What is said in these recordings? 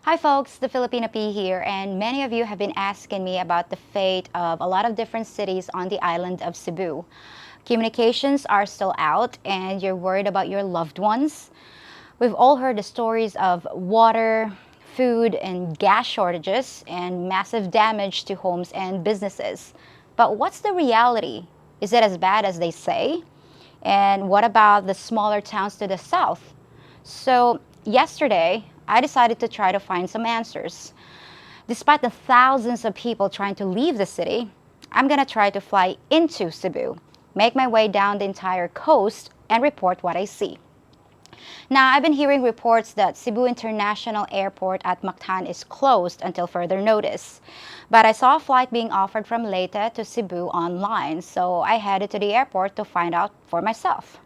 Hi folks, TheFilipinaPea here, and many of you have been asking me about the fate of a lot of different cities on the island of Cebu. Communications are still out and you're worried about your loved ones. We've all heard the stories of water, food, and gas shortages and massive damage to homes and businesses. But what's the reality? Is it as bad as they say? And what about the smaller towns to the south? So, yesterday, I decided to try to find some answers. Despite the thousands of people trying to leave the city, I'm gonna try to fly into Cebu, make my way down the entire coast, and report what I see. Now, I've been hearing reports that Cebu International Airport at Mactan is closed until further notice. But I saw a flight being offered from Leyte to Cebu online, so I headed to the airport to find out for myself.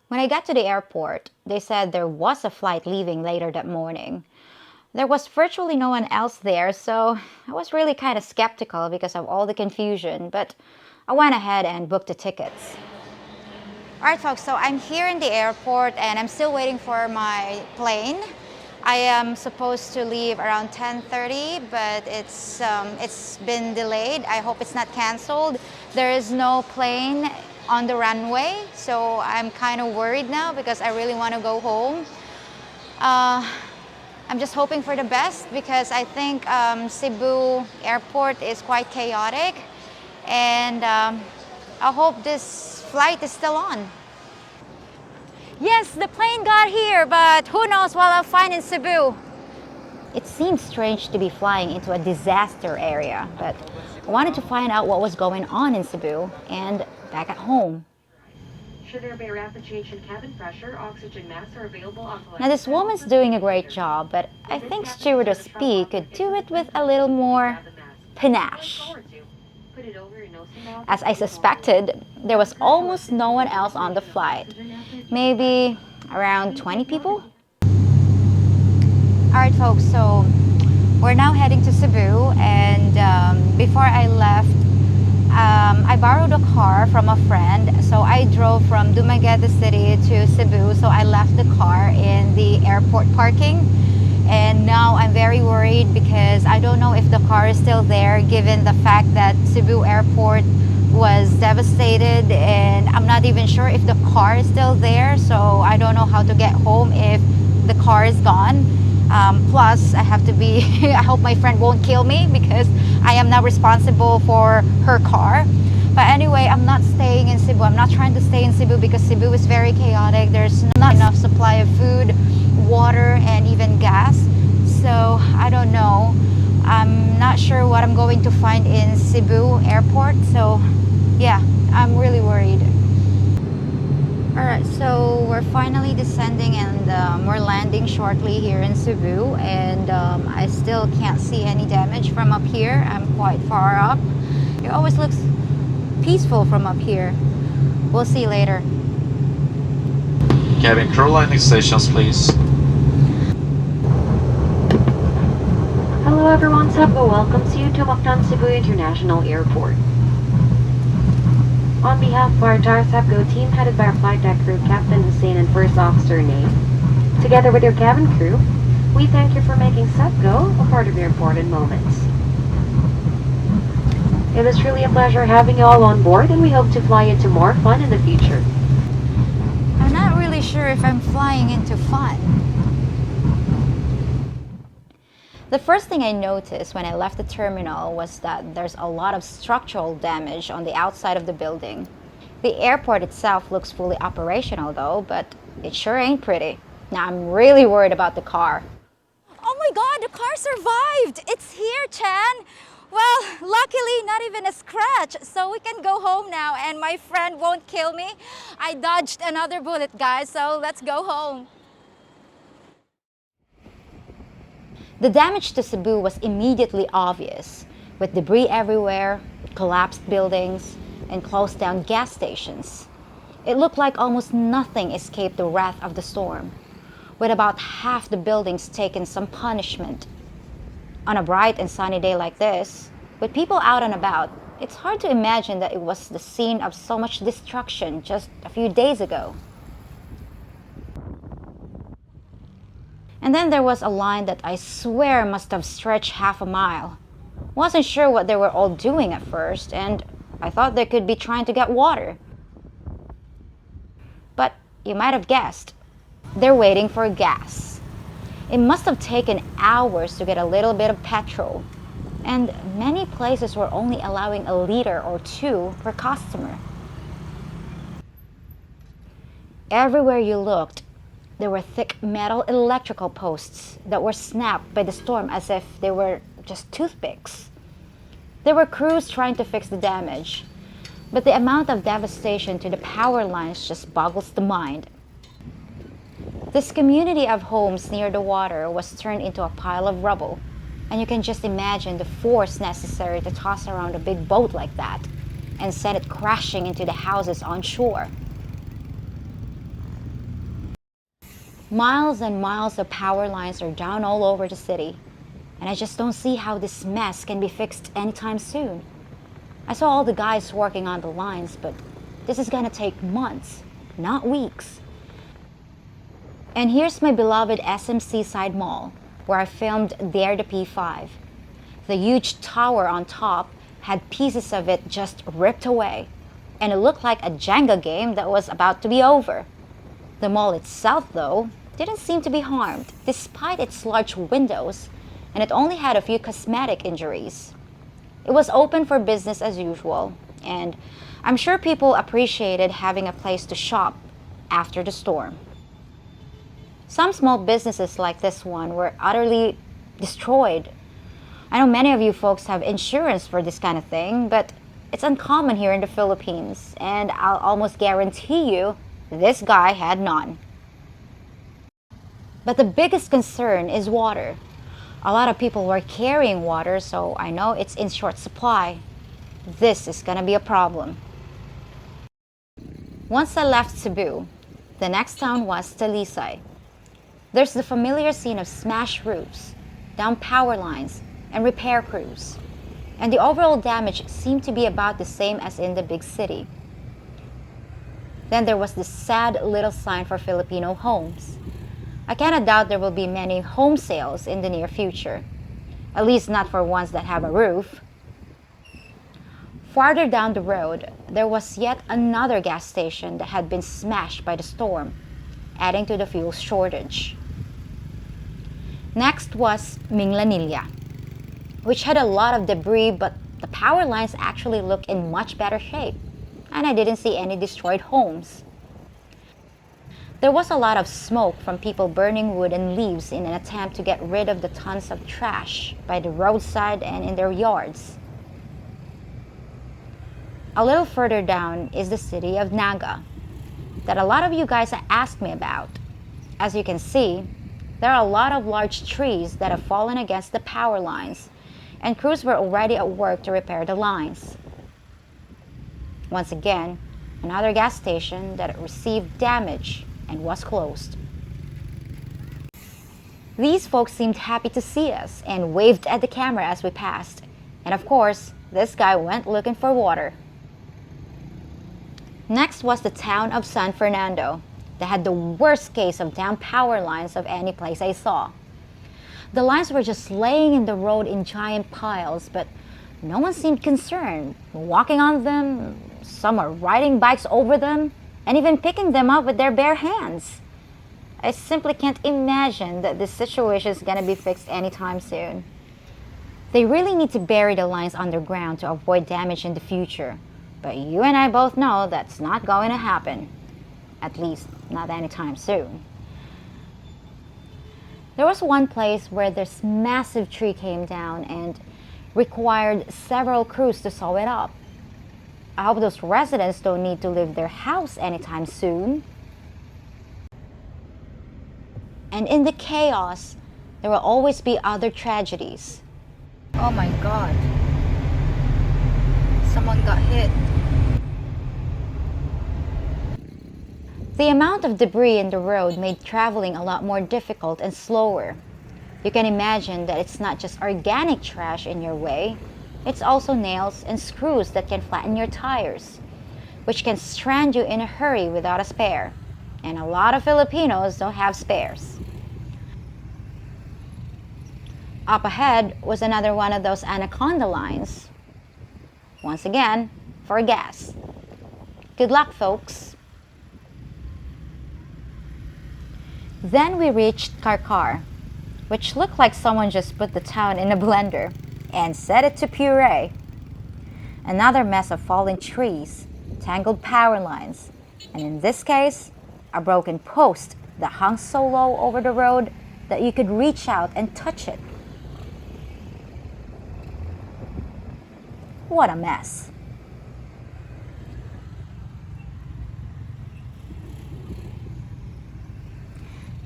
When I got to the airport, they said there was a flight leaving later that morning. There was virtually no one else there, so I was really kind of skeptical because of all the confusion, but I went ahead and booked the tickets. Alright folks, so I'm here in the airport and I'm still waiting for my plane. I am supposed to leave around 10:30, but it's been delayed. I hope it's not canceled. There is no plane on the runway, so I'm kind of worried now because I really want to go home. I'm just hoping for the best because I think Cebu airport is quite chaotic, and I hope this flight is still on. Yes, the plane got here, but who knows what I'll find in Cebu. It seems strange to be flying into a disaster area, but I wanted to find out what was going on in Cebu and back at home. Should there be a rapid change in cabin pressure, oxygen masks are available on Now this woman's doing a great job, but I think Stewardess P could do it with a little more panache. As I suspected, there was almost no one else on the flight. Maybe around 20 people? Alright folks, so we're now heading to Cebu, and before I left, I borrowed a car from a friend, so I drove from Dumaguete City to Cebu, so I left the car in the airport parking. And now I'm very worried because I don't know if the car is still there given the fact that Cebu airport was devastated, and I'm not even sure if the car is still there, so I don't know how to get home if the car is gone. Plus, I have to be, I hope my friend won't kill me because I am now responsible for her car. But anyway, I'm not staying in Cebu. I'm not trying to stay in Cebu because Cebu is very chaotic. There's not enough supply of food, water, and even gas. So I don't know. I'm not sure what I'm going to find in Cebu airport. So yeah, I'm really worried. Alright, so we're finally descending and we're landing shortly here in Cebu, and I still can't see any damage from up here. I'm quite far up. It always looks peaceful from up here. We'll see later. Cabin crew landing stations, please. Hello everyone, Cebu welcomes you to Mactan Cebu International Airport. On behalf of our entire Cebu team headed by our flight deck crew, Captain Hussein and First Officer Nate, together with your cabin crew, we thank you for making Cebu a part of your important moments. It is truly a pleasure having you all on board, and we hope to fly into more fun in the future. I'm not really sure if I'm flying into fun. The first thing I noticed when I left the terminal was that there's a lot of structural damage on the outside of the building. The airport itself looks fully operational though, but it sure ain't pretty. Now I'm really worried about the car. Oh my god, the car survived! It's here, Chan! Well, luckily not even a scratch, so we can go home now and my friend won't kill me. I dodged another bullet, guys, so let's go home. The damage to Cebu was immediately obvious, with debris everywhere, collapsed buildings, and closed down gas stations. It looked like almost nothing escaped the wrath of the storm, with about half the buildings taking some punishment. On a bright and sunny day like this, with people out and about, it's hard to imagine that it was the scene of so much destruction just a few days ago. And then there was a line that I swear must have stretched half a mile. Wasn't sure what they were all doing at first, and I thought they could be trying to get water. But you might have guessed, they're waiting for gas. It must have taken hours to get a little bit of petrol, and many places were only allowing a liter or two per customer. Everywhere you looked, there were thick metal electrical posts that were snapped by the storm as if they were just toothpicks. There were crews trying to fix the damage, but the amount of devastation to the power lines just boggles the mind. This community of homes near the water was turned into a pile of rubble, and you can just imagine the force necessary to toss around a big boat like that and send it crashing into the houses on shore. Miles and miles of power lines are down all over the city, and I just don't see how this mess can be fixed anytime soon. I saw all the guys working on the lines, but this is gonna take months, not weeks. And here's my beloved SMC Side Mall, where I filmed Dare the P5. The huge tower on top had pieces of it just ripped away, and it looked like a Jenga game that was about to be over. The mall itself, though, didn't seem to be harmed, despite its large windows, and it only had a few cosmetic injuries. It was open for business as usual, and I'm sure people appreciated having a place to shop after the storm. Some small businesses like this one were utterly destroyed. I know many of you folks have insurance for this kind of thing, but it's uncommon here in the Philippines, and I'll almost guarantee you this guy had none. But the biggest concern is water. A lot of people were carrying water, so I know it's in short supply. This is gonna be a problem. Once I left Cebu, the next town was Talisay. There's the familiar scene of smashed roofs, down power lines, and repair crews. And the overall damage seemed to be about the same as in the big city. Then there was this sad little sign for Filipino homes. I kinda doubt there will be many home sales in the near future, at least not for ones that have a roof. Farther down the road, there was yet another gas station that had been smashed by the storm, adding to the fuel shortage. Next was Minglanilla, which had a lot of debris, but the power lines actually looked in much better shape, and I didn't see any destroyed homes. There was a lot of smoke from people burning wood and leaves in an attempt to get rid of the tons of trash by the roadside and in their yards. A little further down is the city of Naga, that a lot of you guys have asked me about. As you can see, there are a lot of large trees that have fallen against the power lines, and crews were already at work to repair the lines. Once again, another gas station that received damage and was closed. These folks seemed happy to see us and waved at the camera as we passed. And of course, this guy went looking for water. Next was the town of San Fernando that had the worst case of down power lines of any place I saw. The lines were just laying in the road in giant piles, but no one seemed concerned, walking on them. Some are riding bikes over them, and even picking them up with their bare hands. I simply can't imagine that this situation is gonna be fixed anytime soon. They really need to bury the lines underground to avoid damage in the future, but you and I both know that's not going to happen, at least not anytime soon. There was one place where this massive tree came down and required several crews to saw it up. I hope those residents don't need to leave their house anytime soon. And in the chaos, there will always be other tragedies. Oh my God. Someone got hit. The amount of debris in the road made traveling a lot more difficult and slower. You can imagine that it's not just organic trash in your way, it's also nails and screws that can flatten your tires, which can strand you in a hurry without a spare. And a lot of Filipinos don't have spares. Up ahead was another one of those anaconda lines. Once again, for gas. Good luck, folks. Then we reached Karkar, which looked like someone just put the town in a blender and set it to puree. Another mess of fallen trees, tangled power lines, and in this case, a broken post that hung so low over the road that you could reach out and touch it. What a mess.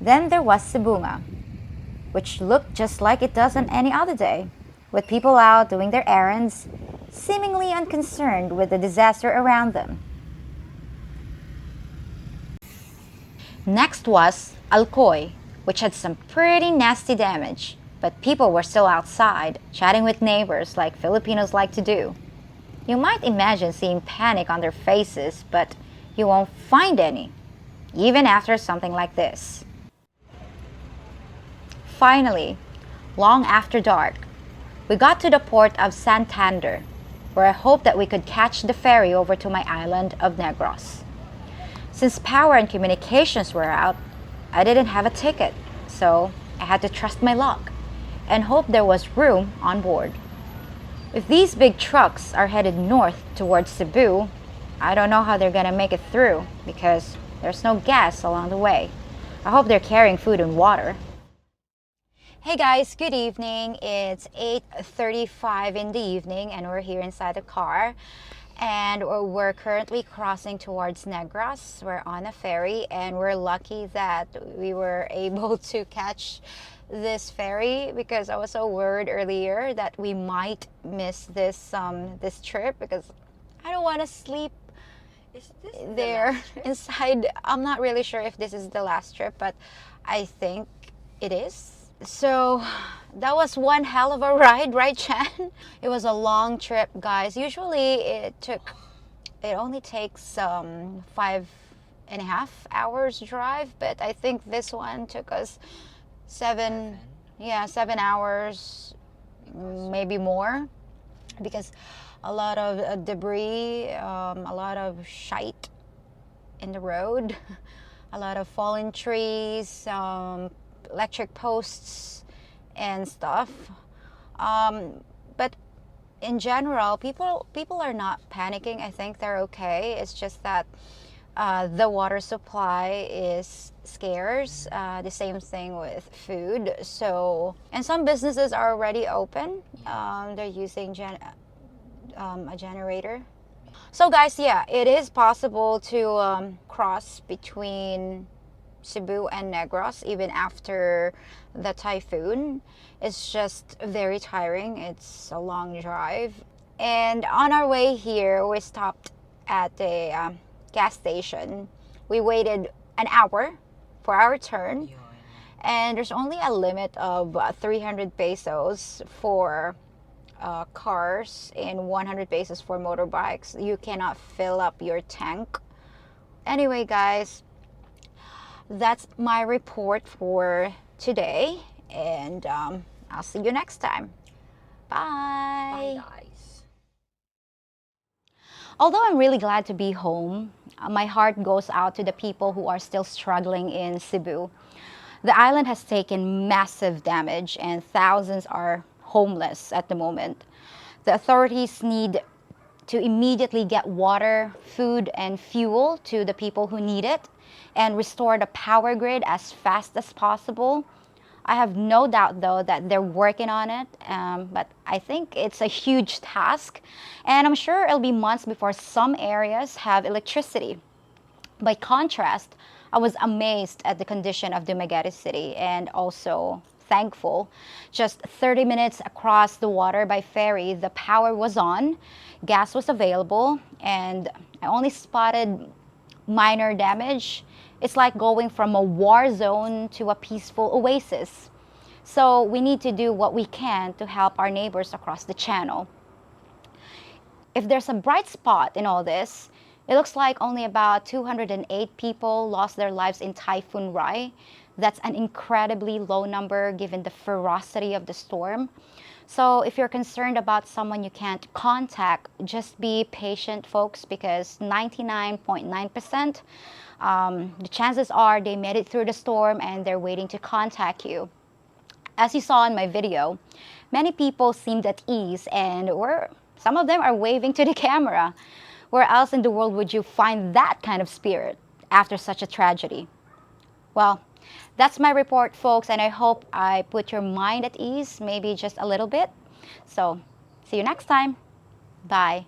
Then there was Sibunga, which looked just like it does on any other day, with people out doing their errands, seemingly unconcerned with the disaster around them. Next was Alcoy, which had some pretty nasty damage, but people were still outside, chatting with neighbors like Filipinos like to do. You might imagine seeing panic on their faces, but you won't find any, even after something like this. Finally, long after dark, we got to the port of Santander, where I hoped that we could catch the ferry over to my island of Negros. Since power and communications were out, I didn't have a ticket, so I had to trust my luck and hope there was room on board. If these big trucks are headed north towards Cebu, I don't know how they're gonna make it through because there's no gas along the way. I hope they're carrying food and water. Hey guys, good evening. It's 8:35 in the evening and we're here inside the car. And we're currently crossing towards Negros. We're on a ferry and we're lucky that we were able to catch this ferry because I was so worried earlier that we might miss this trip because I don't want to sleep there inside. I'm not really sure if this is the last trip, but I think it is. So that was one hell of a ride, right, Chan? It was a long trip, guys. Usually it only takes 5.5 hours drive, but I think this one took us 7 hours, maybe more, because a lot of debris, a lot of shite in the road, a lot of fallen trees, electric posts and stuff, but in general people are not panicking. I think they're okay. It's just that the water supply is scarce, the same thing with food. So, and some businesses are already open. They're using a generator. So guys, yeah, it is possible to cross between Cebu and Negros even after the typhoon. It's just very tiring. It's a long drive. And on our way here, we stopped at a gas station. We waited an hour for our turn. And there's only a limit of 300 pesos for cars and 100 pesos for motorbikes. You cannot fill up your tank. Anyway, guys, that's my report for today, and I'll see you next time. Bye. Bye, guys. Although I'm really glad to be home, my heart goes out to the people who are still struggling in Cebu. The island has taken massive damage and thousands are homeless at the moment. The authorities need to immediately get water, food, and fuel to the people who need it and restore the power grid as fast as possible. I have no doubt though that they're working on it, but I think it's a huge task and I'm sure it'll be months before some areas have electricity. By contrast, I was amazed at the condition of Dumaguete City and also thankful. Just 30 minutes across the water by ferry, the power was on, gas was available, and I only spotted minor damage. It's like going from a war zone to a peaceful oasis. So we need to do what we can to help our neighbors across the channel. If there's a bright spot in all this, it looks like only about 208 people lost their lives in Typhoon Rai. That's an incredibly low number given the ferocity of the storm. So if you're concerned about someone you can't contact, just be patient, folks, because 99.9%, the chances are they made it through the storm and they're waiting to contact you. As you saw in my video, many people seemed at ease and some of them are waving to the camera. Where else in the world would you find that kind of spirit after such a tragedy? Well, that's my report, folks, and I hope I put your mind at ease, maybe just a little bit. So, see you next time. Bye.